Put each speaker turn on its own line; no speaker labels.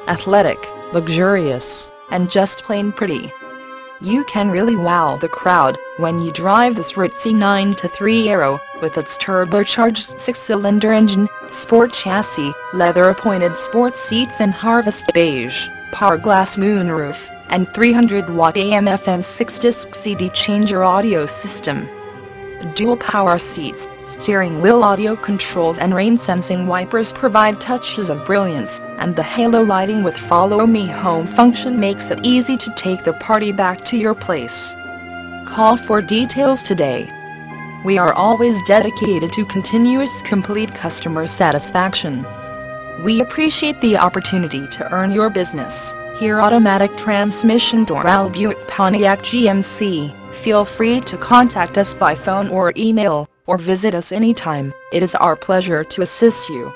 athletic, luxurious, and just plain pretty. You can really wow the crowd when you drive this ritzy 9-3 Aero, with its turbocharged 6-cylinder engine, sport chassis, leather-appointed sports seats and harvest beige, power glass moonroof, and 300-watt AM/FM 6-disc CD changer audio system. Dual power seats, steering wheel audio controls and rain-sensing wipers provide touches of brilliance, and the halo lighting with Follow Me Home function makes it easy to take the party back to your place. Call for details today. We are always dedicated to continuous complete customer satisfaction. We appreciate the opportunity to earn your business. Here Automatic Transmission Doral Buick Pontiac GMC. Feel free to contact us by phone or email, or visit us anytime. It is our pleasure to assist you.